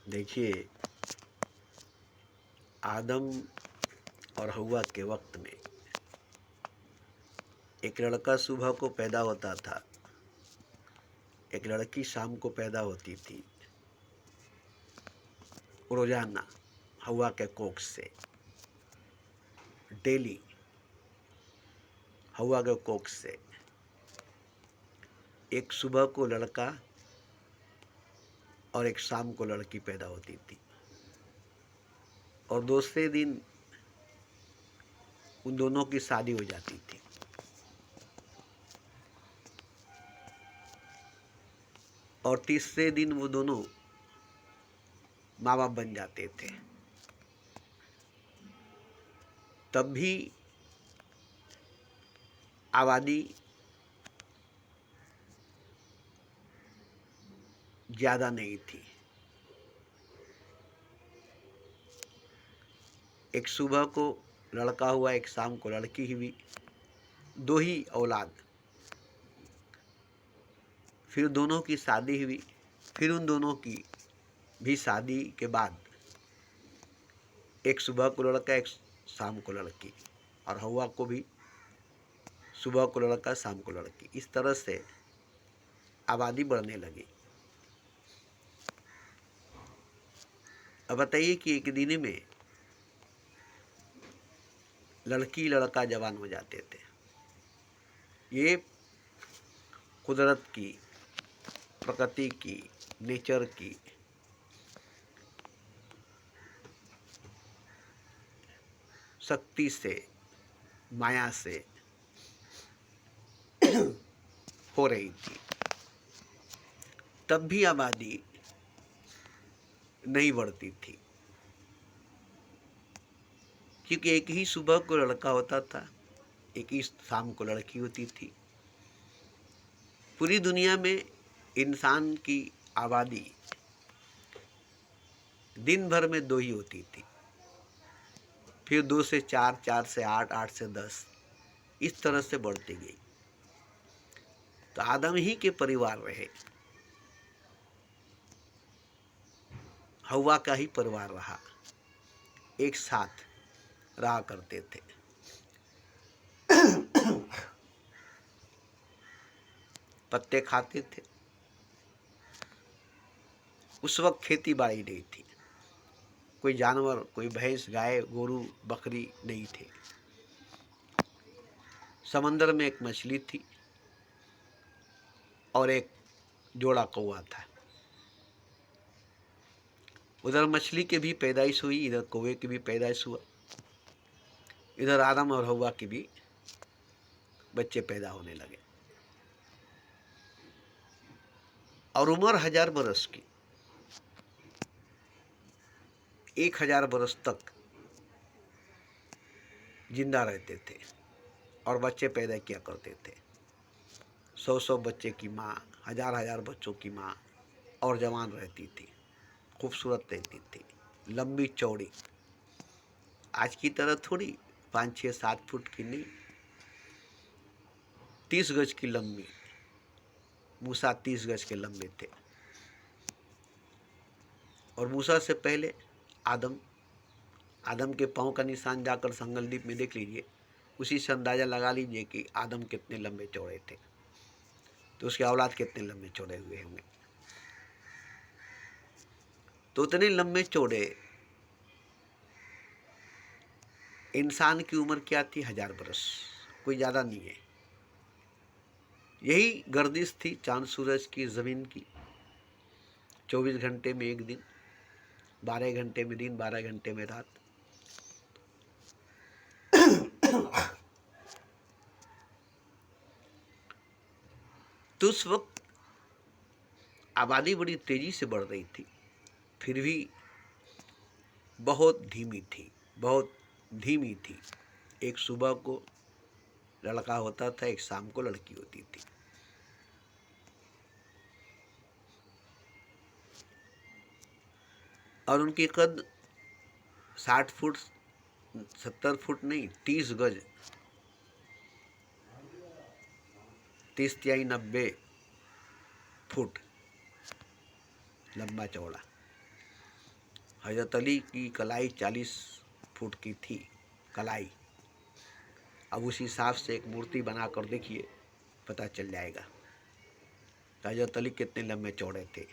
देखिए, आदम और हव्वा के वक्त में एक लड़का सुबह को पैदा होता था, एक लड़की शाम को पैदा होती थी। रोजाना हव्वा के कोख से डेली हव्वा के कोख से एक सुबह को लड़का और एक शाम को लड़की पैदा होती थी, और दूसरे दिन उन दोनों की शादी हो जाती थी। और तीसरे दिन वो दोनों माँ बाप बन जाते थे। तब भी आबादी ज्यादा नहीं थी। एक सुबह को लड़का हुआ, एक शाम को लड़की हुई, दो ही औलाद। फिर दोनों की शादी हुई, फिर उन दोनों की भी शादी के बाद एक सुबह को लड़का, एक शाम को लड़की, और हव्वा को भी सुबह को लड़का, शाम को लड़की। इस तरह से आबादी बढ़ने लगी। अब बताइए कि एक दिन में लड़की लड़का जवान हो जाते थे। ये कुदरत की, प्रकृति की, नेचर की शक्ति से, माया से हो रही थी। तब भी आबादी नहीं बढ़ती थी, क्योंकि एक ही सुबह को लड़का होता था, एक ही शाम को लड़की होती थी। पूरी दुनिया में इंसान की आबादी दिन भर में दो ही होती थी, फिर 2 से 4, 4 से 8, 8 से 10, इस तरह से बढ़ती गई। तो आदम ही के परिवार रहे, हव्वा का ही परिवार रहा, एक साथ रहा करते थे। पत्ते खाते थे। उस वक्त खेती बाड़ी नहीं थी, कोई जानवर, कोई भैंस, गाय, गोरू, बकरी नहीं थे। समंदर में एक मछली थी और एक जोड़ा कौवा था। उधर मछली के भी पैदाइश हुई, इधर कौवे की भी पैदाइश हुआ, इधर आदम और हव्वा के भी बच्चे पैदा होने लगे। और उम्र 1000 बरस की, 1000 बरस तक जिंदा रहते थे और बच्चे पैदा किया करते थे। 100 बच्चे की माँ, 1000 बच्चों की माँ, और जवान रहती थी, खूबसूरत रहती थी, लंबी चौड़ी। आज की तरह थोड़ी 5, 6, 7 फुट की नहीं, 30 गज की लंबी। मूसा 30 गज के लंबे थे। और मूसा से पहले आदम के पांव का निशान जाकर संगलदीप में देख लीजिए, उसी से अंदाजा लगा लीजिए कि आदम कितने लंबे चौड़े थे, तो उसके औलाद कितने लंबे चौड़े हुए होंगे। तो उतने लंबे चौड़े इंसान की उम्र क्या थी? 1000 बरस, कोई ज्यादा नहीं है। यही गर्दिश थी चांद सूरज की, जमीन की। 24 घंटे में एक दिन, 12 घंटे में दिन, 12 घंटे में रात। तो उस वक्त आबादी बड़ी तेजी से बढ़ रही थी, फिर भी बहुत धीमी थी, बहुत धीमी थी। एक सुबह को लड़का होता था, एक शाम को लड़की होती थी। और उनकी कद 60 फुट, 70 फुट नहीं, 30 गज, 30 तिहाई 90 फुट लंबा चौड़ा। हजरत अली की कलाई 40 फुट की थी कलाई। अब उस हिसाब से एक मूर्ति बना कर देखिए, पता चल जाएगा हजरत अली कितने लंबे चौड़े थे।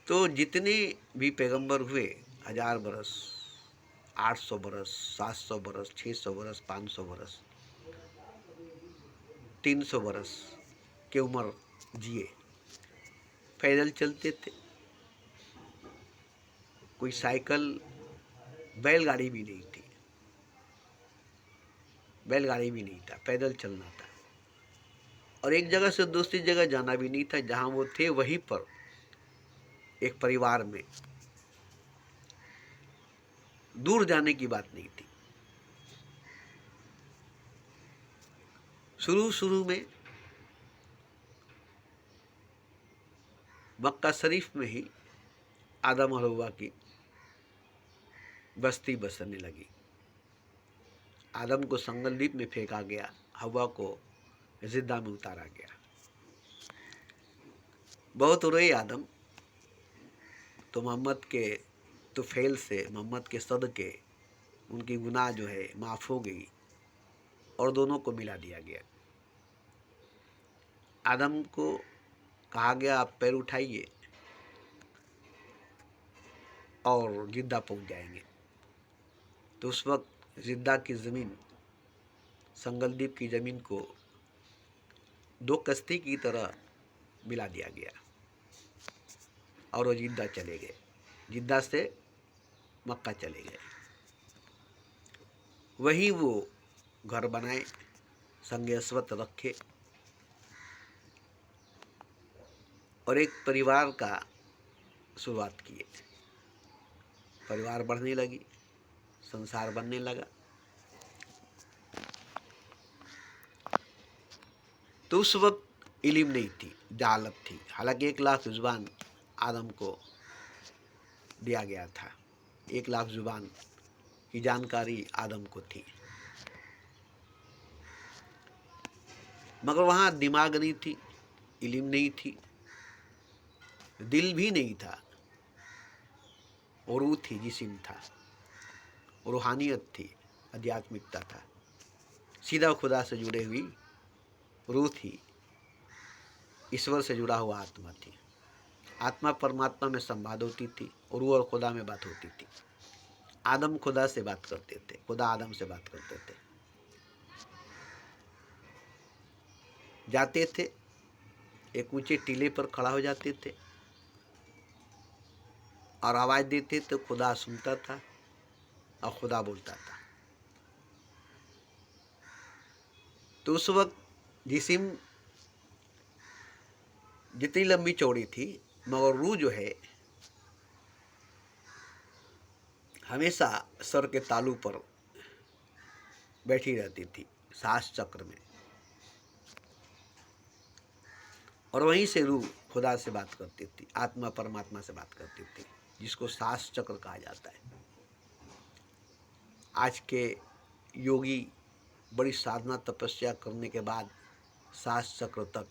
तो जितने भी पैगंबर हुए 1000 बरस, 800 बरस, 700 बरस, 600 बरस, 500 बरस, 300 बरस की उम्र जिए, पैदल चलते थे। कोई साइकिल, बैलगाड़ी भी नहीं थी, बैलगाड़ी भी नहीं था, पैदल चलना था। और एक जगह से दूसरी जगह जाना भी नहीं था, जहां वो थे वहीं पर एक परिवार में, दूर जाने की बात नहीं थी। शुरू शुरू में मक्का शरीफ में ही आदम और हव्वा की बस्ती बसने लगी। आदम को संगल द्वीप में फेंका गया, हव्वा को जिद्दा में उतारा गया। बहुत रोए आदम, तो मोहम्मद के तुफैल से, मोहम्मद के सदके उनकी गुनाह जो है माफ़ हो गई और दोनों को मिला दिया गया। आदम को कहा गया आप पैर उठाइए और जिद्दा पहुंच जाएंगे। तो उस वक्त जिद्दा की ज़मीन, संगल द्वीप की ज़मीन को 2 कश्ती की तरह मिला दिया गया और वो जिद्दा चले गए। जिद्दा से मक्का चले गए। वहीं वो घर बनाए, संगे अस्वत रखे और एक परिवार का शुरुआत किए। परिवार बढ़ने लगी, संसार बनने लगा। तो उस वक्त इल्म नहीं थी, जहालत थी। हालांकि 1 लाख जुबान आदम को दिया गया था, 1 लाख जुबान की जानकारी आदम को थी, मगर वहाँ दिमाग नहीं थी, इल्म नहीं थी, दिल भी नहीं था, और रूह थी, जिस्म था, रूहानियत थी, आध्यात्मिकता था, सीधा खुदा से जुड़े हुई रूह थी, ईश्वर से जुड़ा हुआ आत्मा थी। आत्मा परमात्मा में संवाद होती थी और रूह और खुदा में बात होती थी। आदम खुदा से बात करते थे, खुदा आदम से बात करते थे। जाते थे, एक ऊंचे टीले पर खड़ा हो जाते थे और आवाज़ देते तो खुदा सुनता था और खुदा बोलता था। तो उस वक्त जिस्म जितनी लंबी चौड़ी थी, मगर रूह जो है हमेशा सर के तालू पर बैठी रहती थी, सांस चक्र में, और वहीं से रूह खुदा से बात करती थी, आत्मा परमात्मा से बात करती थी, जिसको सांस चक्र कहा जाता है। आज के योगी बड़ी साधना तपस्या करने के बाद सांस चक्र तक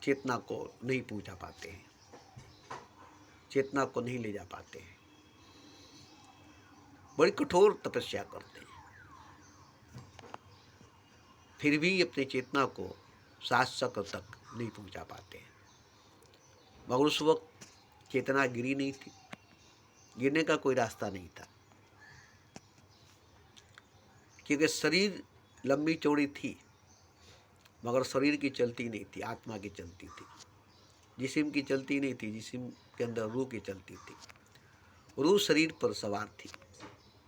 चेतना को नहीं पहुंचा पाते हैं, चेतना को नहीं ले जा पाते हैं, बड़ी कठोर तपस्या करते हैं, फिर भी अपनी चेतना को सांस चक्र तक नहीं पहुंचा पाते हैं। मगर उस वक्त चेतना गिरी नहीं थी, गिरने का कोई रास्ता नहीं था, क्योंकि शरीर लंबी चौड़ी थी, मगर शरीर की चलती नहीं थी, आत्मा की चलती थी। जिस्म की चलती नहीं थी, जिस्म के अंदर रूह की चलती थी। रूह शरीर पर सवार थी,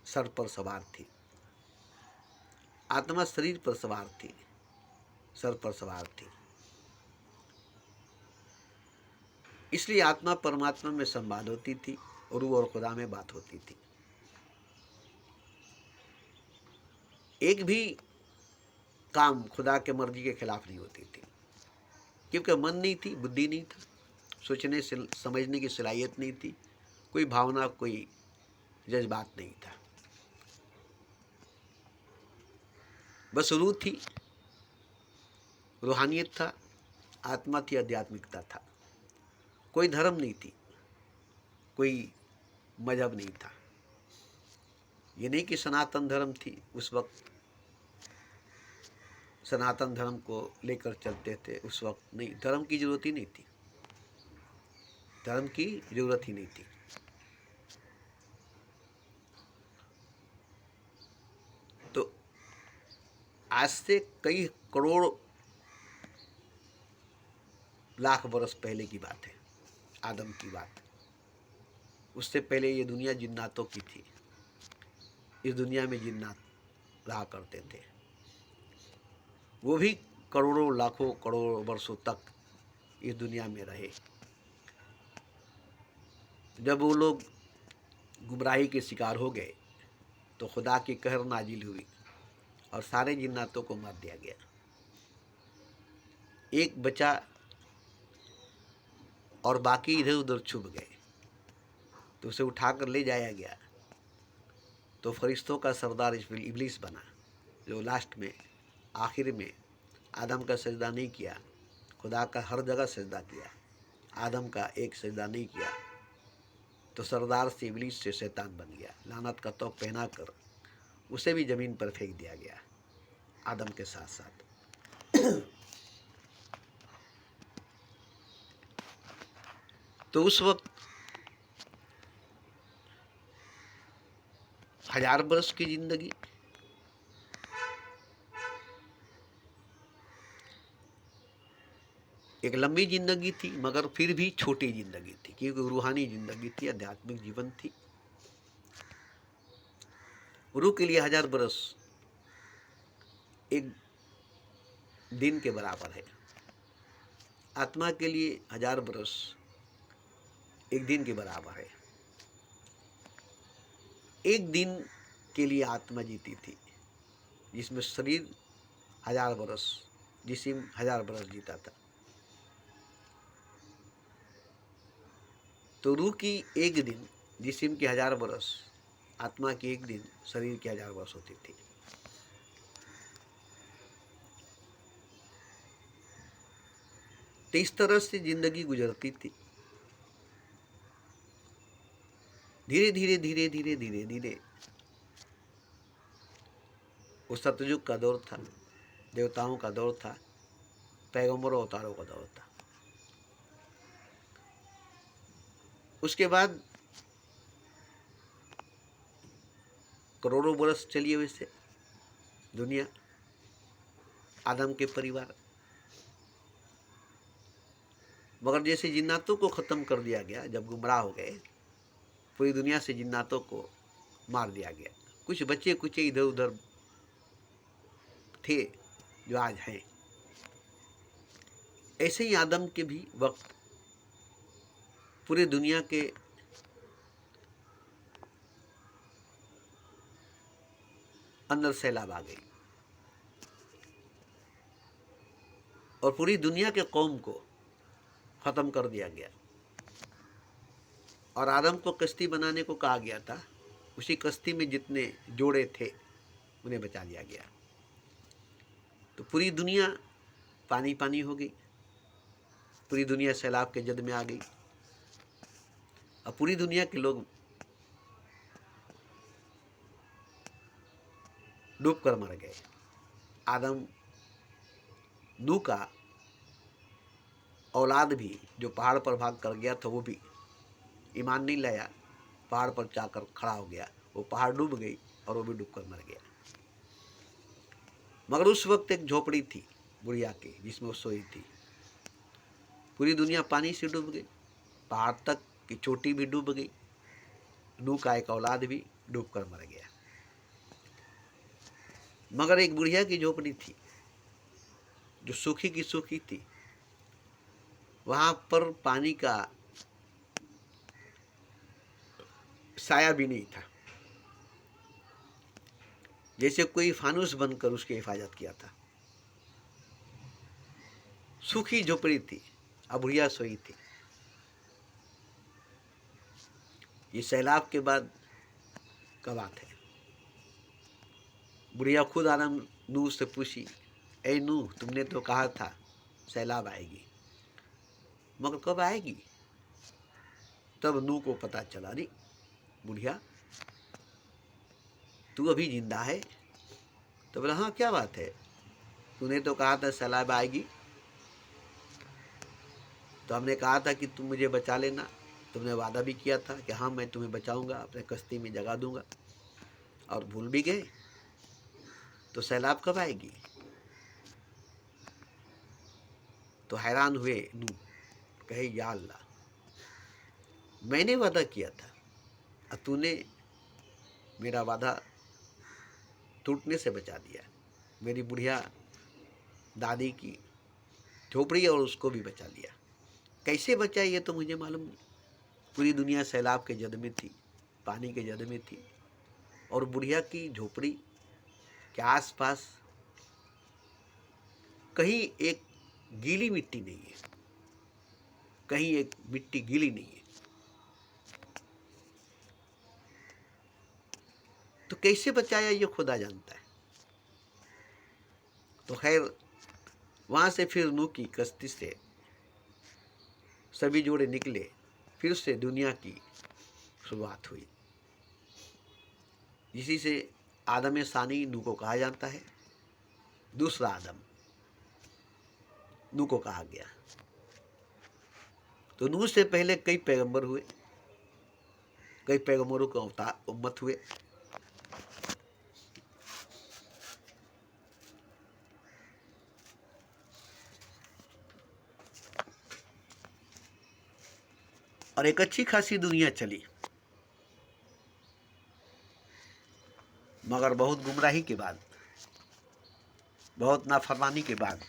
सर पर सवार थी। आत्मा शरीर पर सवार थी, सर पर सवार थी। इसलिए आत्मा परमात्मा में संवाद होती थी और रूह और खुदा में बात होती थी। एक भी काम खुदा के मर्जी के खिलाफ नहीं होती थी, क्योंकि मन नहीं थी, बुद्धि नहीं था, सोचने से समझने की सलाहियत नहीं थी, कोई भावना, कोई जज्बात नहीं था। बस रूह थी, रूहानियत था, आत्मा थी, आध्यात्मिकता था। कोई धर्म नहीं थी, कोई मजहब नहीं था। ये नहीं कि सनातन धर्म थी उस वक्त, सनातन धर्म को लेकर चलते थे उस वक्त, नहीं, धर्म की जरूरत ही नहीं थी, धर्म की जरूरत ही नहीं थी। तो आज से कई करोड़ लाख बरस पहले की बात है, आदम की बात। उससे पहले ये दुनिया जिन्नातों की थी। इस दुनिया में जिन्नात रहा करते थे, वो भी करोड़ों लाखों करोड़ों वर्षों तक इस दुनिया में रहे। जब वो लोग गुमराही के शिकार हो गए तो खुदा की कहर नाजिल हुई और सारे जिन्नातों को मार दिया गया। एक बचा और बाकी इधर उधर छुप गए, तो उसे उठाकर ले जाया गया। तो फरिश्तों का सरदार इब्लीस बना, जो लास्ट में आखिर में आदम का सजदा नहीं किया, खुदा का हर जगह सजदा किया, आदम का एक सजदा नहीं किया। तो सरदार से इब्लीस से शैतान बन गया। लानत का तौब पहना कर उसे भी ज़मीन पर फेंक दिया गया आदम के साथ साथ। तो उस वक्त 1000 बरस की जिंदगी, एक लंबी जिंदगी थी, मगर फिर भी छोटी जिंदगी थी, क्योंकि रूहानी जिंदगी थी, आध्यात्मिक जीवन थी। रूह के लिए 1000 बरस एक दिन के बराबर है, आत्मा के लिए 1000 बरस एक दिन के बराबर है। एक दिन के लिए आत्मा जीती थी, जिसमें शरीर 1000 बरस, जिस्म 1000 बरस जीता था। तो रूह की एक दिन, जिस्म की 1000 बरस, आत्मा की एक दिन, शरीर की 1000 वर्ष होती थी। तो इस तरह से जिंदगी गुजरती थी। धीरे धीरे धीरे धीरे धीरे धीरे वो सतयुग का दौर था, देवताओं का दौर था, पैगंबरों अवतारों का दौर था। उसके बाद करोड़ों बरस चली वैसे दुनिया, आदम के परिवार। मगर जैसे जिन्नातों को ख़त्म कर दिया गया, जब गुमराह हो गए, पूरी दुनिया से जिन्नातों को मार दिया गया। कुछ बच्चे कुचे इधर उधर थे जो आज हैं। ऐसे ही आदम के भी वक्त पूरी दुनिया के अंदर सैलाब आ गई और पूरी दुनिया के कौम को ख़त्म कर दिया गया। और आदम को कश्ती बनाने को कहा गया था, उसी कश्ती में जितने जोड़े थे उन्हें बचा लिया गया। तो पूरी दुनिया पानी पानी हो गई, पूरी दुनिया सैलाब के जद में आ गई और पूरी दुनिया के लोग डूब कर मर गए। आदम नूह का औलाद भी जो पहाड़ पर भाग कर गया था, वो भी ईमान नहीं लाया, पहाड़ पर जाकर खड़ा हो गया, वो पहाड़ डूब गई और वो भी डूब कर मर गया। मगर उस वक्त एक झोपड़ी थी बुढ़िया की, जिसमें वो सोई थी। पूरी दुनिया पानी से डूब गई, पहाड़ तक की चोटी भी डूब गई, नूह का एक औलाद भी डूब कर मर गया। मगर एक बुढ़िया की झोपड़ी थी जो सूखी की सूखी थी, वहां पर पानी का साया भी नहीं था, जैसे कोई फानुस बनकर उसकी हिफाजत किया था। सूखी झोपड़ी थी, अब बुढ़िया सोई थी। ये सैलाब के बाद का बात है। बुढ़िया खुद आदम नूह से पूछी, ए नूह, तुमने तो कहा था सैलाब आएगी, मगर कब आएगी? तब नूह को पता चला, अरे बुढ़िया तू अभी जिंदा है? तो बोला हाँ क्या बात है, तूने तो कहा था सैलाब आएगी, तो हमने कहा था कि तुम मुझे बचा लेना, तुमने वादा भी किया था कि हाँ मैं तुम्हें बचाऊंगा, अपने कश्ती में जगा दूंगा, और भूल भी गए, तो सैलाब कब आएगी? तो हैरान हुए नूह, कहे या अल्लाह, मैंने वादा किया था और तूने मेरा वादा टूटने से बचा दिया, मेरी बुढ़िया दादी की झोपड़ी और उसको भी बचा लिया। कैसे बचा ये तो मुझे मालूम नहीं। पूरी दुनिया सैलाब के जद में थी, पानी के जद में थी, और बुढ़िया की झोपड़ी के आसपास कहीं एक गीली मिट्टी नहीं है, कहीं एक मिट्टी गीली नहीं है। तो कैसे बचाया ये खुदा जानता है। तो खैर वहां से फिर नूह की कश्ती से सभी जोड़े निकले, फिर से दुनिया की शुरुआत हुई। इसी से आदम सानी नूह को कहा जाता है, दूसरा आदम नूह को कहा गया। तो नूह से पहले कई पैगंबर हुए, कई पैगंबरों के अवतार उम्मत हुए। और एक अच्छी खासी दुनिया चली, मगर बहुत गुमराही के बाद, बहुत नाफरमानी के बाद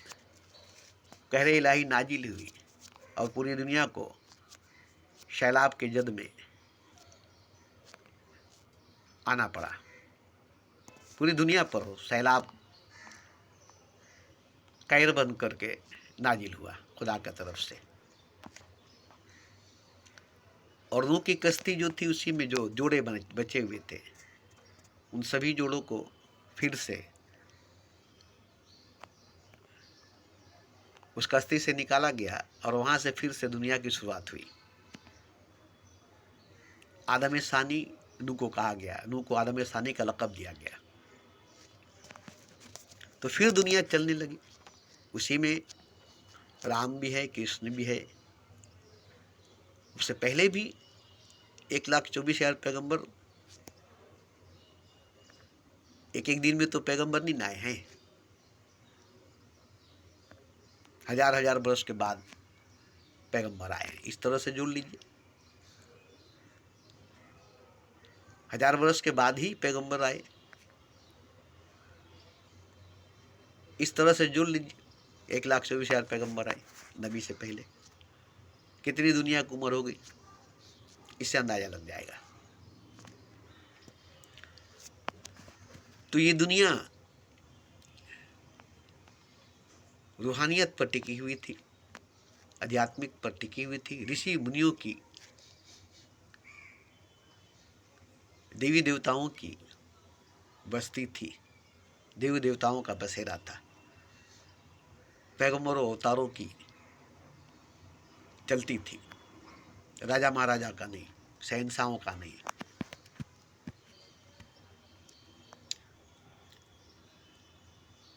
कहर इलाही नाजिल हुई और पूरी दुनिया को सैलाब के जद में आना पड़ा। पूरी दुनिया पर हो सैलाब कहर बन करके नाजिल हुआ खुदा की तरफ से। और नूह की कश्ती जो थी उसी में जो जोड़े बचे हुए थे, उन सभी जोड़ों को फिर से उस कश्ती से निकाला गया और वहां से फिर से दुनिया की शुरुआत हुई। आदम सानी नूह को कहा गया, नूह को आदम सानी का लक़ब दिया गया। तो फिर दुनिया चलने लगी, उसी में राम भी है, कृष्ण भी है। उससे पहले भी 1,24,000 पैगंबर एक एक दिन में तो पैगंबर नहीं आए हैं, हजार हजार वर्ष के बाद पैगंबर आए हैं। इस तरह से जोड़ लीजिए, 1000 वर्ष के बाद ही पैगंबर आए, इस तरह से जोड़ लीजिए। 1,24,000 पैगंबर आए नबी से पहले, कितनी दुनिया की उम्र हो गई, इससे अंदाजा लग जाएगा। तो ये दुनिया रूहानियत पर टिकी हुई थी, आध्यात्मिक पर टिकी हुई थी। ऋषि मुनियों की, देवी देवताओं की बस्ती थी, देवी देवताओं का बसेरा था। पैगंबरों अवतारों की चलती थी, राजा महाराजा का नहीं, शहंशाहों का नहीं।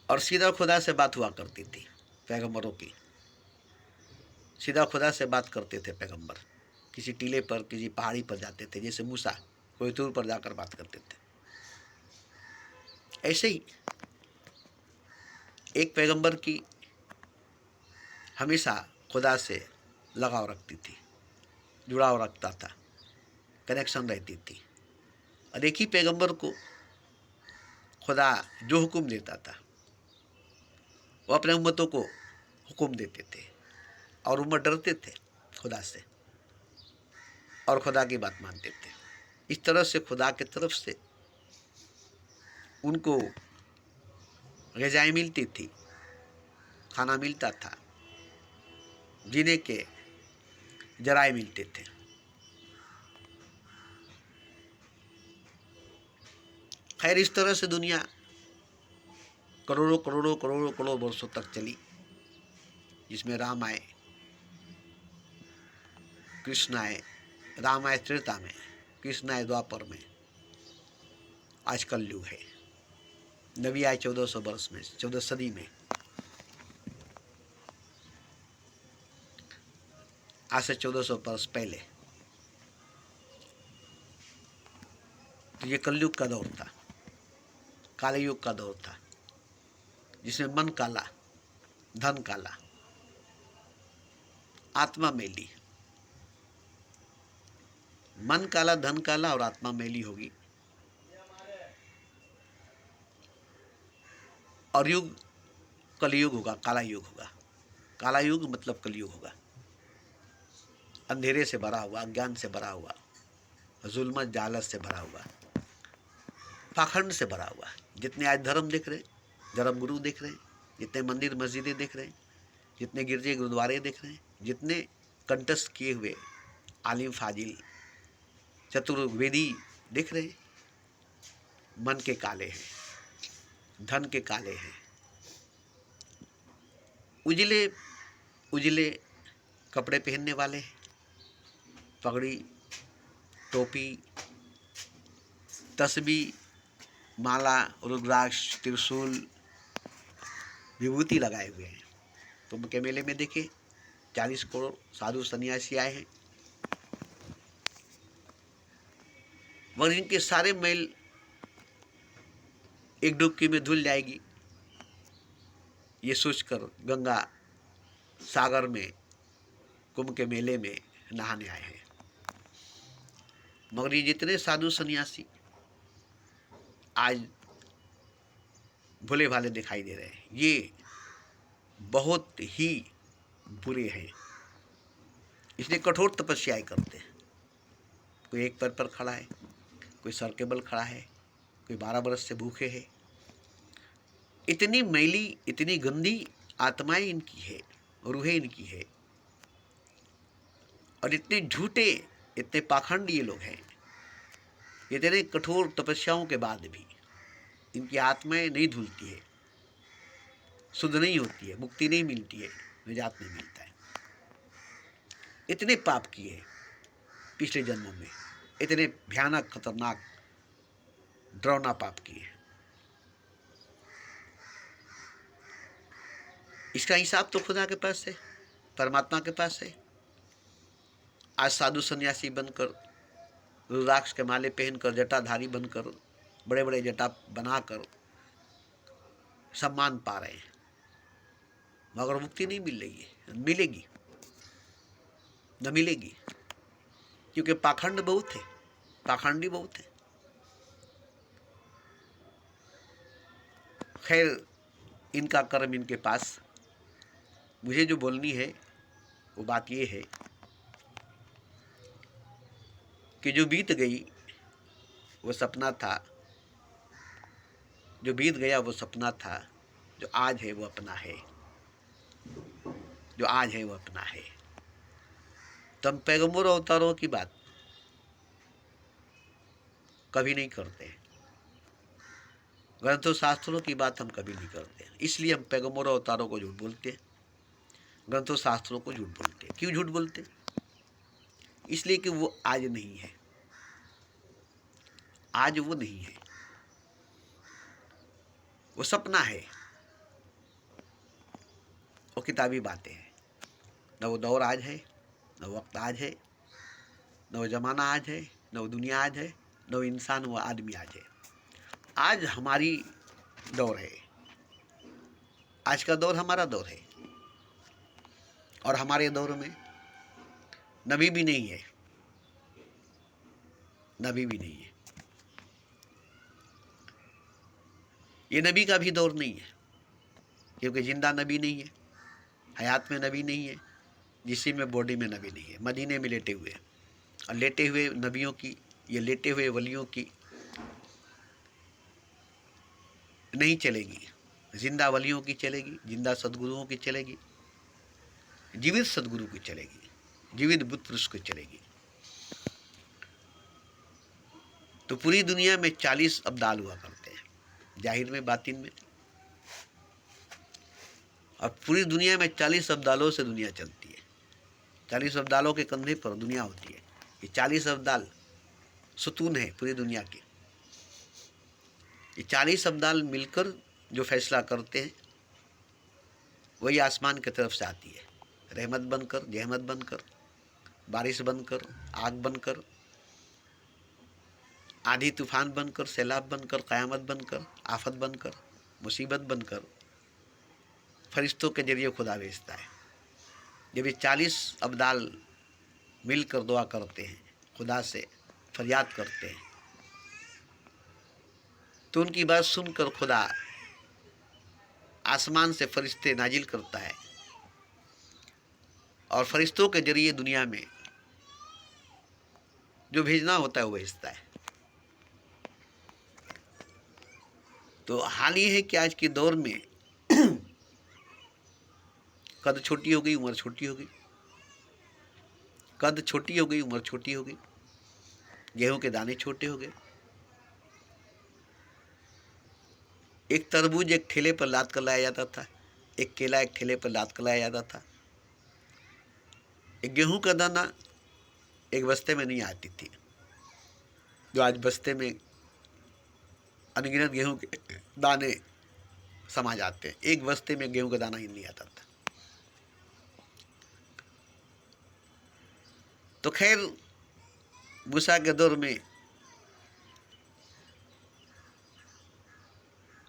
और सीधा खुदा से बात हुआ करती थी पैगंबरों की, सीधा खुदा से बात करते थे पैगंबर। किसी टीले पर, किसी पहाड़ी पर जाते थे, जैसे मूसा कोई दूर पर जाकर बात करते थे। ऐसे ही एक पैगंबर की हमेशा खुदा से लगाव रखती थी, जुड़ाव रखता था, कनेक्शन रहती थी। और एक ही पैगंबर को खुदा जो हुक्म देता था वो अपने उम्मतों को हुक्म देते थे, और उम्मत डरते थे खुदा से और खुदा की बात मानते थे। इस तरह से खुदा की तरफ से उनको ग़िज़ाएं मिलती थी, खाना मिलता था, जीने के जराए मिलते थे। खैर इस तरह से दुनिया करोड़ों करोड़ों करोड़ों करोड़ों वर्षों तक चली, जिसमें राम आए, कृष्ण आए, राम आए त्रेता में, कृष्ण आए द्वापर में, आज कलयुग है। नबी आए 1400 वर्ष में, 14 सदी में। आज से 1400 वर्ष पहले। तो ये कलयुग का दौर था, काले युग का दौर था, जिसमें मन काला, धन काला, आत्मा मैली। मन काला, धन काला और आत्मा मैली होगी। और युग कलयुग होगा, काला युग होगा। काला युग मतलब कलयुग होगा। अंधेरे से भरा हुआ, अज्ञान से भरा हुआ, जुल्मत जालत से भरा हुआ, पाखंड से भरा हुआ। जितने आज धर्म देख रहे, धर्म गुरु देख रहे, जितने मंदिर मस्जिदें देख रहे, जितने गिरजे गुरुद्वारे देख रहे, जितने कंटस्थ किए हुए आलिम फाजिल चतुर्वेदी देख रहे, मन के काले हैं, धन के काले हैं। उजले उजले कपड़े पहनने वाले हैं, पगड़ी, टोपी, तस्बीह, माला, रुद्राक्ष, त्रिशूल, विभूति लगाए हुए हैं। कुंभ के मेले में देखे 40 करोड़ साधु सन्यासी आए हैं, मगर इनके सारे मैल एक डुबकी में धुल जाएगी, ये सोचकर गंगा सागर में कुंभ के मेले में नहाने आए हैं। मगर ये जितने साधु सन्यासी आज भोले भाले दिखाई दे रहे हैं, ये बहुत ही बुरे हैं। इसलिए कठोर तपस्याएं करते हैं। कोई एक पैर पर खड़ा है, कोई सर के बल खड़ा है, कोई 12 बरस से भूखे है। इतनी मैली, इतनी गंदी आत्माएं इनकी है, रूहें इनकी है, और इतने झूठे, इतने पाखंड ये लोग हैं। इतने कठोर तपस्याओं के बाद भी इनकी आत्माएं नहीं धुलती है, शुद्ध नहीं होती है, मुक्ति नहीं मिलती है, निजात नहीं मिलता है। इतने पाप किए पिछले जन्मों में, इतने भयानक, खतरनाक, डरावना पाप किए। इसका हिसाब तो खुदा के पास है, परमात्मा के पास है। आज साधु सन्यासी बनकर, रुद्राक्ष के माले पहनकर, जटाधारी बनकर, बड़े बड़े जटा बनाकर सम्मान पा रहे हैं, मगर मुक्ति नहीं मिल रही है। मिलेगी न मिलेगी, क्योंकि पाखंड बहुत है, पाखंडी बहुत है। खैर, इनका कर्म इनके पास। मुझे जो बोलनी है वो बात ये है कि जो बीत गई वो सपना था, जो बीत गया वो सपना था, जो आज है वो अपना है, जो आज है वो अपना है। तो हम पैगंबर अवतारों की बात कभी नहीं करते, ग्रंथों शास्त्रों की बात हम कभी नहीं करते। इसलिए हम पैगंबर अवतारों को झूठ बोलते हैं, ग्रंथों शास्त्रों को झूठ बोलते हैं। क्यों झूठ बोलते? इसलिए कि वो आज नहीं है, आज वो नहीं है, वो सपना है, वो किताबी बातें हैं। न वो दौर आज है, न वो वक्त आज है, न वो जमाना आज है, न वो दुनिया आज है, न वो इंसान, वो आदमी आज है। आज हमारी दौर है, आज का दौर हमारा दौर है। और हमारे दौर में नबी भी नहीं है, नबी भी नहीं है। ये नबी का भी दौर नहीं है, क्योंकि जिंदा नबी नहीं है, हयात में नबी नहीं है, जिस्म में, बॉडी में नबी नहीं है। मदीने में लेटे हुए, और लेटे हुए नबियों की, ये लेटे हुए वलियों की नहीं चलेगी, जिंदा वलियों की चलेगी, जिंदा सदगुरुओं की चलेगी, जीवित सदगुरु की चलेगी, जीवित बुद्ध पुरुष की चलेगी। तो पूरी दुनिया में 40 अब्दाल हुआ करते हैं, जाहिर में, बातिन में। और पूरी दुनिया में 40 अब्दालों से दुनिया चलती है। 40 अब्दालों के कंधे पर दुनिया होती है। ये 40 अब्दाल सुतून है पूरी दुनिया के। ये 40 अब्दाल मिलकर जो फैसला करते हैं वही आसमान की तरफ से आती है, रहमत बनकर, जहमत बनकर, बारिश बनकर, आग बनकर, आधी तूफान बनकर, सैलाब बनकर, क़यामत बनकर, आफत बनकर, मुसीबत बनकर फरिश्तों के जरिए खुदा भेजता है। जब ये 40 अब्दाल मिलकर दुआ करते हैं, खुदा से फरियाद करते हैं, तो उनकी बात सुनकर खुदा आसमान से फरिश्ते नाजिल करता है और फरिश्तों के जरिए दुनिया में जो भेजना होता है वो भेजता है। तो हाल ये है कि आज के दौर में कद छोटी हो गई, उम्र छोटी हो गई, कद छोटी हो गई, उम्र छोटी हो गई, गेहूं के दाने छोटे हो गए। एक तरबूज एक ठेले पर लाद कर लाया जाता था, एक केला एक ठेले पर लाद कर लाया जाता था, एक गेहूं का दाना एक बस्ते में नहीं आती थी, जो आज बस्ते में अनगिनत गेहूं के दाने समा जाते हैं। एक बस्ते में गेहूं का दाना ही नहीं आता था। तो खैर मूसा के दौर में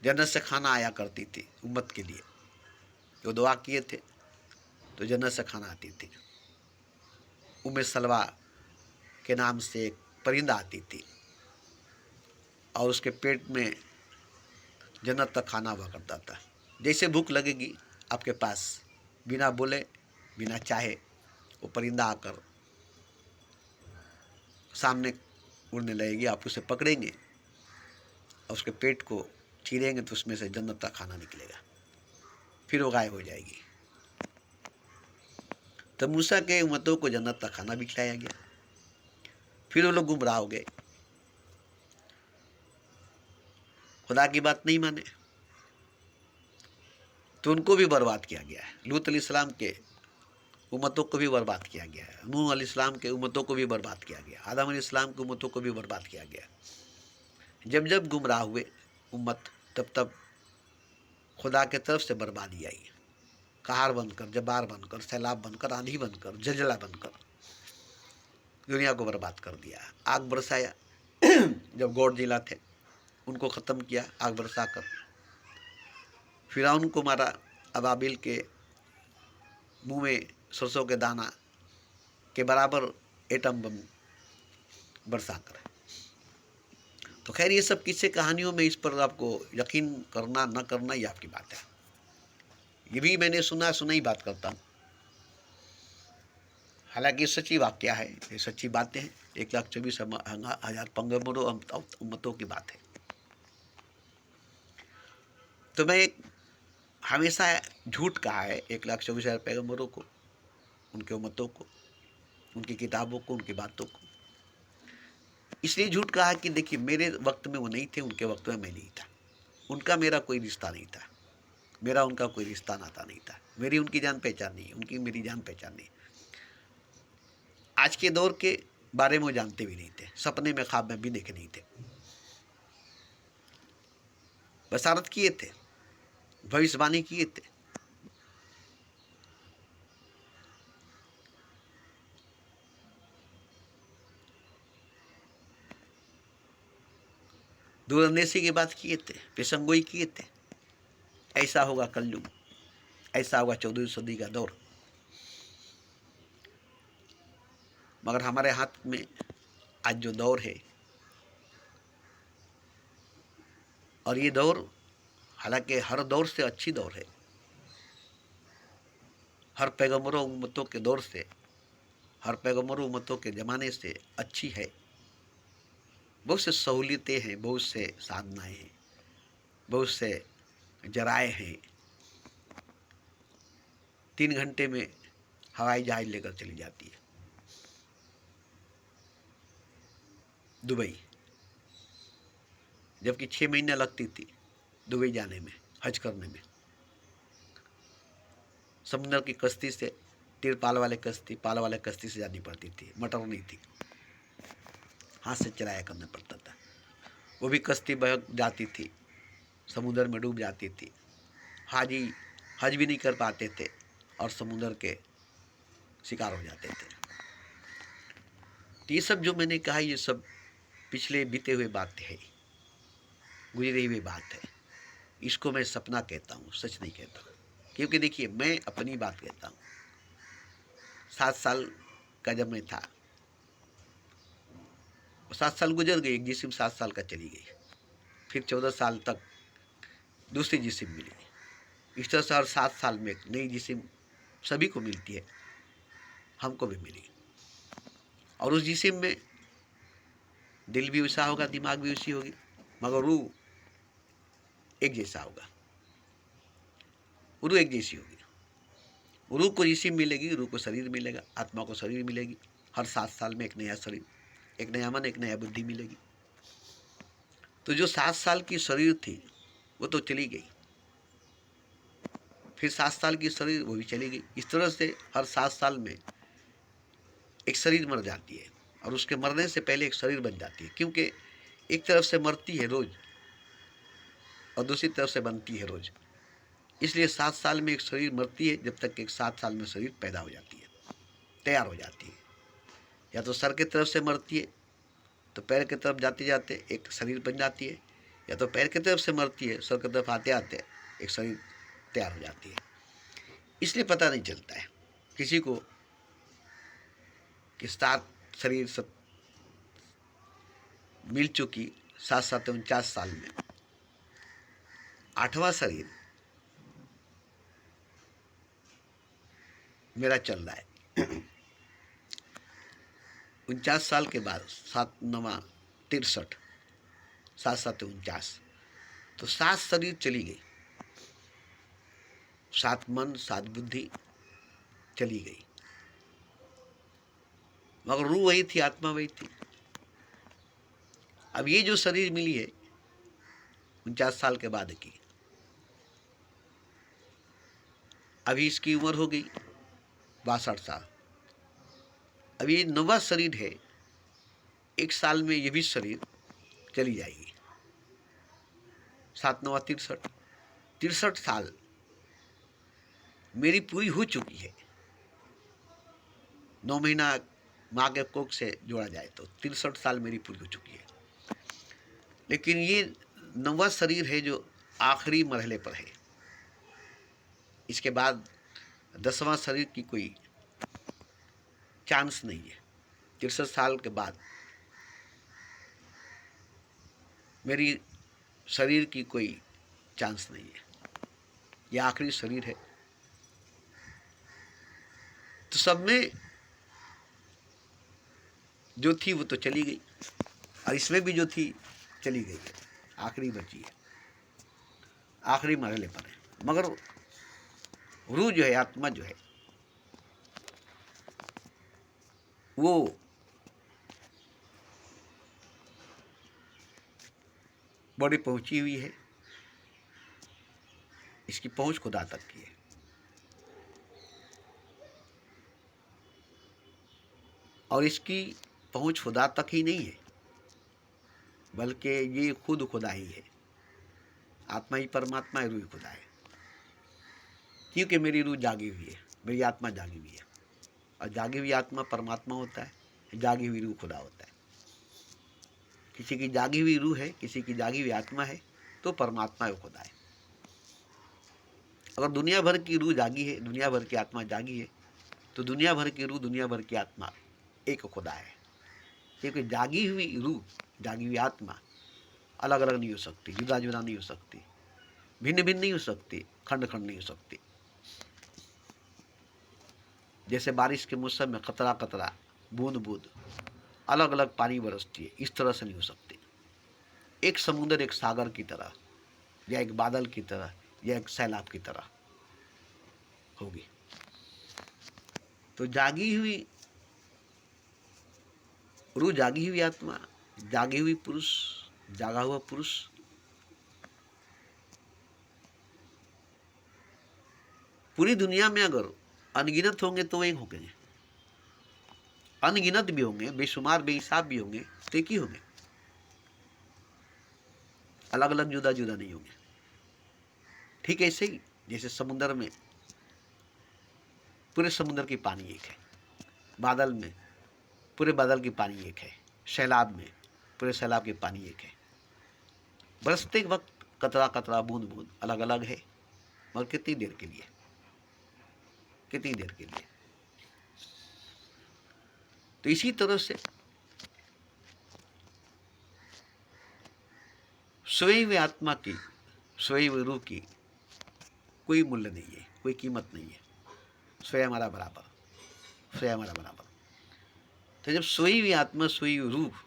जन्नत से खाना आया करती थी उम्मत के लिए, जो दुआ किए थे तो जन्नत से खाना आती थी। उम्मे सलवा के नाम से एक परिंदा आती थी और उसके पेट में जन्नत तक खाना हुआ करता था। जैसे भूख लगेगी आपके पास, बिना बोले बिना चाहे वो परिंदा आकर सामने उड़ने लगेगी, आप उसे पकड़ेंगे और उसके पेट को चीरेंगे तो उसमें से जन्नत का खाना निकलेगा, फिर वो गायब हो जाएगी। तब मूसा के उम्मतों को जन्नत का खाना भी खिलाया गया, फिर वो लोग गुमराह हो गए, खुदा की बात नहीं माने, तो उनको भी बर्बाद किया गया है। लूत अलैहिस्सलाम के उम्मतों को भी बर्बाद किया गया है, नूह अलैहिस्सलाम के उम्मतों को भी बर्बाद किया गया, आदम अलैहिस्सलाम की उम्मतों को भी बर्बाद किया गया। जब जब गुमराह हुए उम्मत, तब तब खुदा के तरफ से बर्बादी आई, कहार बनकर, जब्बार बनकर, सैलाब बनकर, आंधी बनकर, जलजला बनकर दुनिया को बर्बाद कर दिया। आग बरसाया जब गौर जिला थे उनको ख़त्म किया आग बरसा कर, फिरौन को मारा अबाबिल के मुंह में सरसों के दाना के बराबर एटम बम बरसा कर। तो खैर ये सब किस्से कहानियों में, इस पर आपको यकीन करना न करना ये आपकी बात है। ये भी मैंने सुना ही बात करता हूँ, हालांकि सच्ची वाक्या है, ये सच्ची बातें हैं। 1,24,000 पैगंबरों उम्मतों की बात है। तो मैं हमेशा झूठ कहा है 1,24,000 पैगंबरों को, उनके उम्मतों को, उनकी किताबों को, उनकी बातों को। इसलिए झूठ कहा कि देखिए मेरे वक्त में वो नहीं थे, उनके वक्त में मैं नहीं था, उनका मेरा कोई रिश्ता नहीं था, मेरा उनका कोई रिश्ता नाता नहीं था, मेरी उनकी जान पहचान नहीं, उनकी मेरी जान पहचान नहीं। आज के दौर के बारे में वो जानते भी नहीं थे, सपने में ख्वाब में भी देखे नहीं थे। बसारत किए थे, भविष्यवाणी किए थे, दूरंदेशी की बात किए थे, पेशंगोई किए थे, ऐसा होगा कलयुग, ऐसा होगा 14वीं सदी का दौर। मगर हमारे हाथ में आज जो दौर है, और ये दौर हालांकि हर दौर से अच्छी दौर है, हर पैगंबरों उम्मतों के दौर से, हर पैगंबरों उम्मतों के ज़माने से अच्छी है। बहुत से सहूलियतें हैं, बहुत से साधनाएं हैं, बहुत से जराए हैं। 3 घंटे में हवाई जहाज लेकर चली जाती है दुबई, जबकि 6 महीने लगती थी दुबई जाने में, हज करने में। समुद्र की कश्ती से, तिरपाल वाले कश्ती, पाल वाले कश्ती से जानी पड़ती थी, मोटर नहीं थी। हाथ से चलाया करना पड़ता था। वो भी कश्ती बह जाती थी, समुद्र में डूब जाती थी, हाजी हज भी नहीं कर पाते थे और समुद्र के शिकार हो जाते थे। तो ये सब जो मैंने कहा, ये सब पिछले बीते हुए बात है, गुजरी हुई बात है। इसको मैं सपना कहता हूँ, सच नहीं कहता। क्योंकि देखिए, मैं अपनी बात कहता हूँ। 7 साल का जब मैं था, 7 साल गुजर गए, एक जिस्म 7 साल का चली गई, फिर 14 साल तक दूसरी जिस्म मिली। इस तरह से हर 7 साल में एक नई जिस्म सभी को मिलती है, हमको भी मिली। और उस जिस्म में दिल भी वैसा होगा, दिमाग भी वैसी होगी, मगर रूह एक जैसा होगा, रूह एक जैसी होगी। रूह को जिस्म मिलेगी, रूह को शरीर मिलेगा, आत्मा को शरीर मिलेगी। हर 7 साल में एक नया शरीर, एक नया मन, एक नया बुद्धि मिलेगी। तो जो 7 साल की शरीर थी वो तो चली गई, फिर 7 साल की शरीर वो भी चली गई। इस तरह से हर 7 साल में एक शरीर मर जाती है और उसके मरने से पहले एक शरीर बन जाती है। क्योंकि एक तरफ से मरती है रोज और दूसरी तरफ से बनती है रोज, इसलिए 7 साल में एक शरीर मरती है, जब तक कि 7 साल में शरीर पैदा हो जाती है, तैयार हो जाती है। या तो सर की तरफ से मरती है तो पैर की तरफ जाते जाते एक शरीर बन जाती है, या तो पैर की तरफ से मरती है, सर की तरफ आते आते एक शरीर तैयार हो जाती है। इसलिए पता नहीं चलता है किसी को कि 7 शरीर मिल चुकी, 7 7 49 साल में 8वां शरीर मेरा चल रहा है। 49 साल के बाद 7 9 63, 7 7 49, तो 7 शरीर चली गई, 7 मन 7 बुद्धि चली गई, मगर रूह वही थी, आत्मा वही थी। अब ये जो शरीर मिली है 49 साल के बाद की, अभी इसकी उम्र हो गई 62 साल। अब ये 9वां शरीर है, 1 साल में ये भी शरीर चली जाएगी। 7 9 63, 63 साल मेरी पूरी हो चुकी है। 9 महीना माँ के कोख से जोड़ा जाए तो 63 साल मेरी पूरी हो चुकी है। लेकिन ये 9वां शरीर है जो आखिरी मरहले पर है। इसके बाद 10वां शरीर की कोई चांस नहीं है। 63 साल के बाद मेरी शरीर की कोई चांस नहीं है, यह आखिरी शरीर है। तो सब में जो थी वो तो चली गई, और इसमें भी जो थी चली गई है, आखिरी बची है, आखिरी मरहले पर है। मगर रूह जो है, आत्मा जो है, वो बड़ी पहुंची हुई है। इसकी पहुंच खुदा तक की है। और इसकी पहुंच खुदा तक ही नहीं है, बल्कि ये खुद खुदा ही है। आत्मा ही परमात्मा है, रूह ही खुदा है। क्योंकि मेरी रूह जागी हुई है, मेरी आत्मा जागी हुई है, और जागी हुई आत्मा परमात्मा होता है, जागी हुई रूह खुदा होता है। किसी की जागी हुई रूह है, किसी की जागी हुई आत्मा है, तो परमात्मा है, खुदा है। अगर दुनिया भर की रूह जागी है, दुनिया भर की आत्मा जागी है, तो दुनिया भर की रूह, दुनिया भर की आत्मा एक खुदा है। क्योंकि जागी हुई रूह, जागी हुई आत्मा अलग अलग नहीं हो सकती, जुदा जुदा नहीं हो सकती, भिन्न भिन्न नहीं हो सकती, खंड खंड नहीं हो सकती। जैसे बारिश के मौसम में कतरा कतरा, बूंद बूंद अलग अलग पानी बरसती है, इस तरह से नहीं हो सकती। एक समुद्र एक सागर की तरह, या एक बादल की तरह, या एक सैलाब की तरह होगी। तो जागी हुई रूह, जागी हुई आत्मा, जागी हुई पुरुष, जागा हुआ पुरुष पूरी दुनिया में अगर अनगिनत होंगे तो वही होंगे। अनगिनत भी होंगे, बेशुमार बेहिसाब भी होंगे, तो एक ही होंगे, अलग अलग जुदा जुदा नहीं होंगे। ठीक ऐसे ही जैसे समुद्र में पूरे समुद्र की पानी एक है, बादल में पूरे बादल की पानी एक है, सैलाब में पूरे सैलाब की पानी एक है। बरसते वक्त कतरा कतरा बूंद बूंद अलग अलग है, मगर कितनी देर के लिए, कितनी देर के लिए। तो इसी तरह से सोई हुई आत्मा की, सोई हुई रूह की कोई मूल्य नहीं है, कोई कीमत नहीं है, स्वयं हमारा बराबर, स्वयं हमारा बराबर। तो जब सोई हुई आत्मा, सोई हुई रूह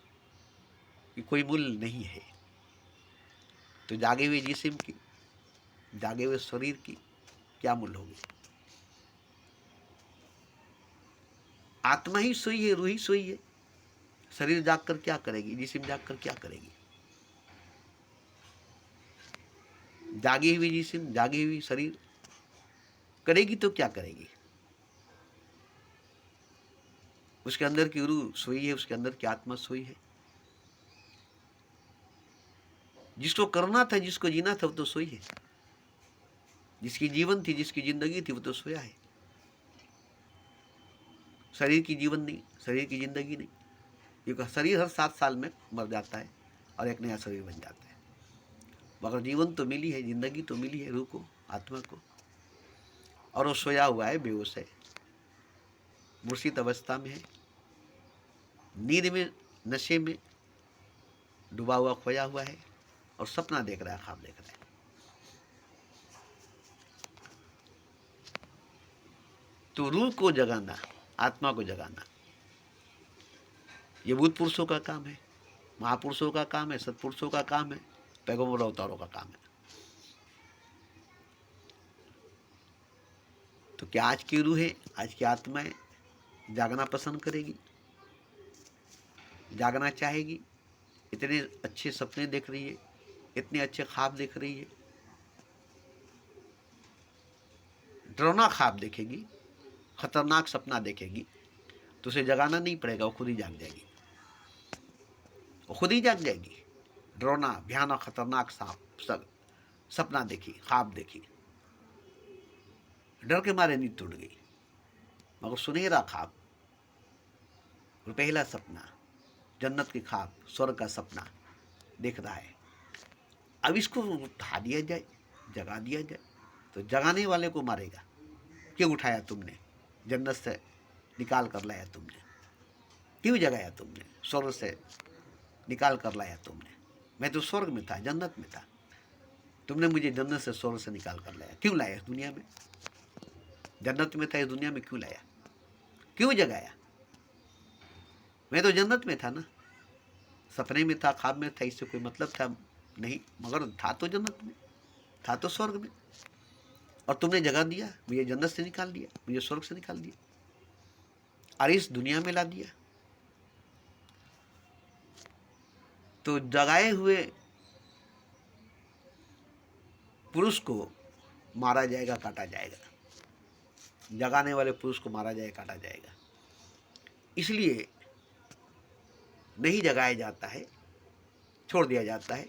की कोई मूल्य नहीं है, तो जागे हुए जिस्म की, जागे हुए शरीर की क्या मूल्य होगी। आत्मा ही सोई है, रूह ही सोई है, शरीर जागकर क्या करेगी, जिस्म जागकर क्या करेगी। जागी हुई जिस्म, जागी हुई शरीर करेगी तो क्या करेगी। उसके अंदर की रूह सोई है, उसके अंदर की आत्मा सोई है। जिसको करना था, जिसको जीना था, वो तो सोई है। जिसकी जीवन थी, जिसकी जिंदगी थी, वो तो सोया है। शरीर की जीवन नहीं, शरीर की जिंदगी नहीं, क्योंकि शरीर हर 7 साल में मर जाता है और एक नया शरीर बन जाता है। मगर जीवन तो मिली है, जिंदगी तो मिली है रूह को, आत्मा को, और वो सोया हुआ है, बेहोश है, मूर्छित अवस्था में है, नींद में, नशे में डूबा हुआ, खोया हुआ है, और सपना देख रहा है, ख्वाब देख रहा है। तो रूह को जगाना, आत्मा को जगाना, ये भूत पुरुषों का काम है, महापुरुषों का काम है, सत्पुरुषों का काम है, पैगंबर अवतारों का काम है। तो क्या आज की रूह है, आज की आत्माएं जागना पसंद करेगी, जागना चाहेगी। इतने अच्छे सपने देख रही है, इतने अच्छे ख्वाब देख रही है, डरावना ख्वाब देखेगी, खतरनाक सपना देखेगी, तो उसे जगाना नहीं पड़ेगा, वो खुद ही जाग जाएगी, वो खुद ही जाग जाएगी। डरावना भयानक खतरनाक सपना देखी, ख्वाब देखी, डर के मारे नींद टूट गई, मगर सुनहरा ख्वाब, पहला सपना, जन्नत की ख्वाब, स्वर्ग का सपना देख रहा है। अब इसको उठा दिया जाए, जगा दिया जाए, तो जगाने वाले को मारेगा। क्यों उठाया तुमने, जन्नत से निकाल कर लाया तुमने, क्यों जगाया तुमने, स्वर्ग से निकाल कर लाया तुमने, मैं तो स्वर्ग में था, जन्नत में था, तुमने मुझे जन्नत से, स्वर्ग से निकाल कर लाया, क्यों लाया इस दुनिया में, जन्नत में था, इस दुनिया में क्यों लाया, क्यों जगाया। मैं तो जन्नत में था ना, सपने में था, ख्वाब में था, इससे कोई मतलब था नहीं, मगर था तो जन्नत में, था तो स्वर्ग में, और तुमने जगा दिया, मुझे जन्नत से निकाल दिया, मुझे स्वर्ग से निकाल दिया, और इस दुनिया में ला दिया। तो जगाए हुए पुरुष को मारा जाएगा, काटा जाएगा, जगाने वाले पुरुष को मारा जाएगा, काटा जाएगा। इसलिए नहीं जगाया जाता है, छोड़ दिया जाता है,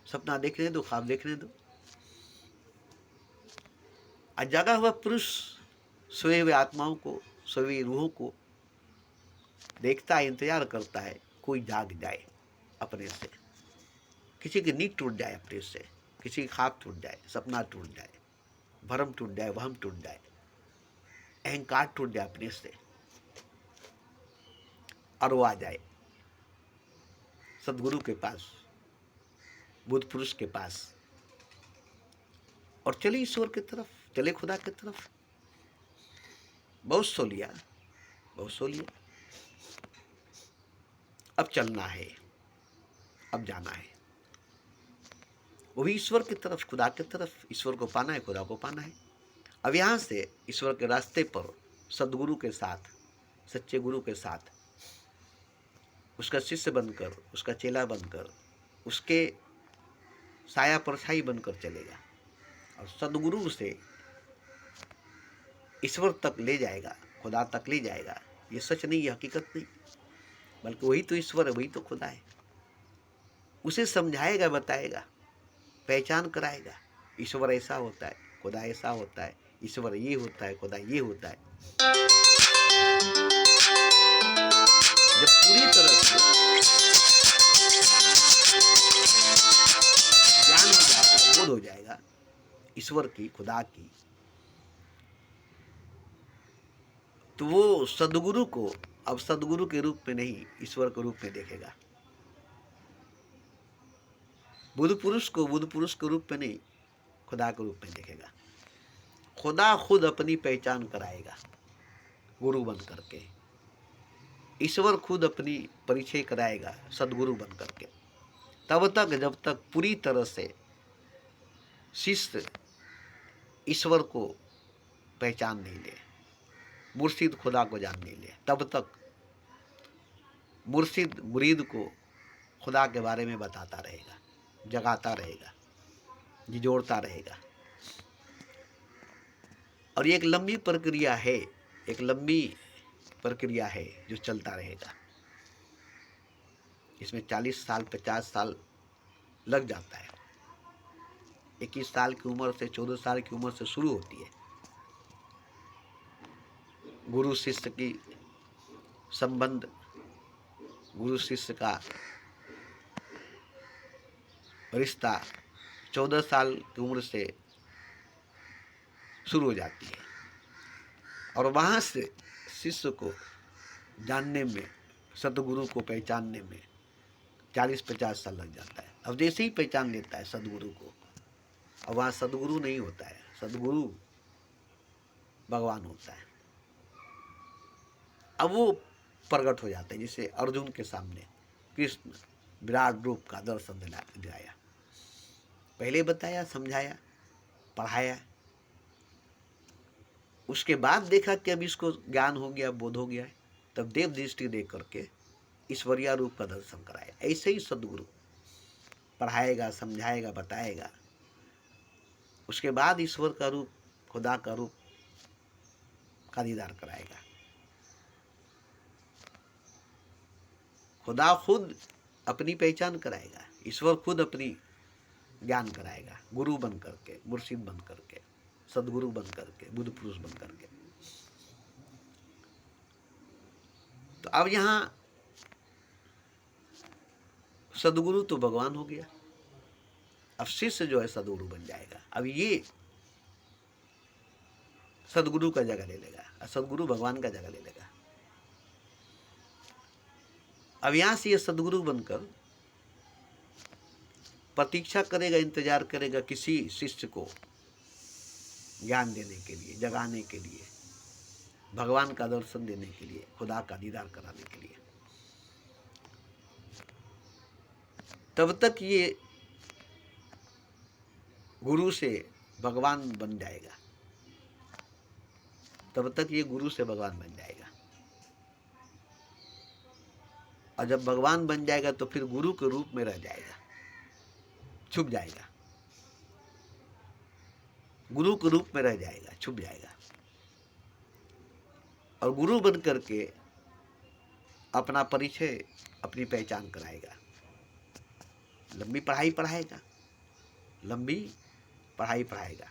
सपना देखने दो, ख्वाब देखने दो। और जगा हुआ पुरुष सोए हुए आत्माओं को, सोई हुई रूहों को देखता है, इंतजार करता है कोई जाग जाए अपने से, किसी की नींद टूट जाए अपने से, किसी की ख्वाब टूट जाए, सपना टूट जाए, भरम टूट जाए, वहम टूट जाए, अहंकार टूट जाए अपने से, और वो आ जाए सदगुरु के पास, बुद्ध पुरुष के पास, और चले ईश्वर की तरफ, चले खुदा की तरफ। बहुत सो लिया, बहुत सो लिया, अब चलना है, अब जाना है, वो भी ईश्वर की तरफ, खुदा की तरफ। ईश्वर को पाना है, खुदा को पाना है। अब यहाँ से ईश्वर के रास्ते पर सदगुरु के साथ, सच्चे गुरु के साथ, उसका शिष्य बनकर, उसका चेला बनकर, उसके साया परछाई बनकर चलेगा, और सदगुरु से ईश्वर तक ले जाएगा, खुदा तक ले जाएगा, ये सच नहीं, ये हकीकत नहीं, बल्कि वही तो ईश्वर है, वही तो खुदा है। उसे समझाएगा, बताएगा, पहचान कराएगा। ईश्वर ऐसा होता है, खुदा ऐसा होता है, ईश्वर ये होता है, खुदा ये होता है। जब पूरी तरह से ज्ञान हो जाएगा, बोध हो जाएगा ईश्वर की, खुदा की, तो वो सदगुरु को अब सदगुरु के रूप में नहीं, ईश्वर के रूप में देखेगा। बुद्ध पुरुष को बुद्ध पुरुष के रूप में नहीं, खुदा के रूप में देखेगा। खुदा खुद अपनी पहचान कराएगा गुरु बन करके, ईश्वर खुद अपनी परिचय कराएगा सदगुरु बन करके। तब तक जब तक पूरी तरह से शिष्य ईश्वर को पहचान नहीं ले, मुर्शिद खुदा को जान नहीं ले, तब तक मुर्शिद मुरीद को खुदा के बारे में बताता रहेगा, जगाता रहेगा, झिझोड़ता रहेगा। और ये एक लंबी प्रक्रिया है, एक लंबी प्रक्रिया है जो चलता रहेगा। इसमें 40 साल 50 साल लग जाता है। 21 साल की उम्र से 14 साल की उम्र से शुरू होती है गुरु शिष्य की संबंध, गुरु शिष्य का रिश्ता 14 साल की उम्र से शुरू हो जाती है। और वहाँ से शिष्य को जानने में, सदगुरु को पहचानने में 40-50 साल लग जाता है। अब जैसे ही पहचान लेता है सदगुरु को, और वहाँ सदगुरु नहीं होता है, सदगुरु भगवान होता है। अब वो प्रकट हो जाते हैं, जैसे अर्जुन के सामने कृष्ण विराट रूप का दर्शन दिलाया, पहले बताया, समझाया, पढ़ाया। उसके बाद देखा कि अब इसको ज्ञान हो गया, बोध हो गया है, तब देव दृष्टि देख करके ईश्वरीय रूप का दर्शन कराया। ऐसे ही सदगुरु पढ़ाएगा, समझाएगा, बताएगा, उसके बाद ईश्वर का रूप, खुदा का रूप का दीदार कराएगा। खुदा खुद अपनी पहचान कराएगा, ईश्वर खुद अपनी ज्ञान कराएगा, गुरु बन करके, मुर्शिद बन करके, सदगुरु बन करके, बुद्ध पुरुष बन करके। तो अब यहाँ सदगुरु तो भगवान हो गया, अब शिष्य जो है सदगुरु बन जाएगा। अब ये सदगुरु का जगह ले लेगा, सदगुरु भगवान का जगह ले लेगा। अब यहां से ये सदगुरु बनकर प्रतीक्षा करेगा, इंतजार करेगा किसी शिष्य को ज्ञान देने के लिए, जगाने के लिए, भगवान का दर्शन देने के लिए, खुदा का दीदार कराने के लिए। तब तक ये गुरु से भगवान बन जाएगा, तब तक ये गुरु से भगवान बन जाएगा। और जब भगवान बन जाएगा तो फिर गुरु के रूप में रह जाएगा, छुप जाएगा, गुरु के रूप में रह जाएगा, छुप जाएगा। और गुरु बन करके अपना परिचय, अपनी पहचान कराएगा। लंबी पढ़ाई पढ़ाएगा, लंबी पढ़ाई पढ़ाएगा।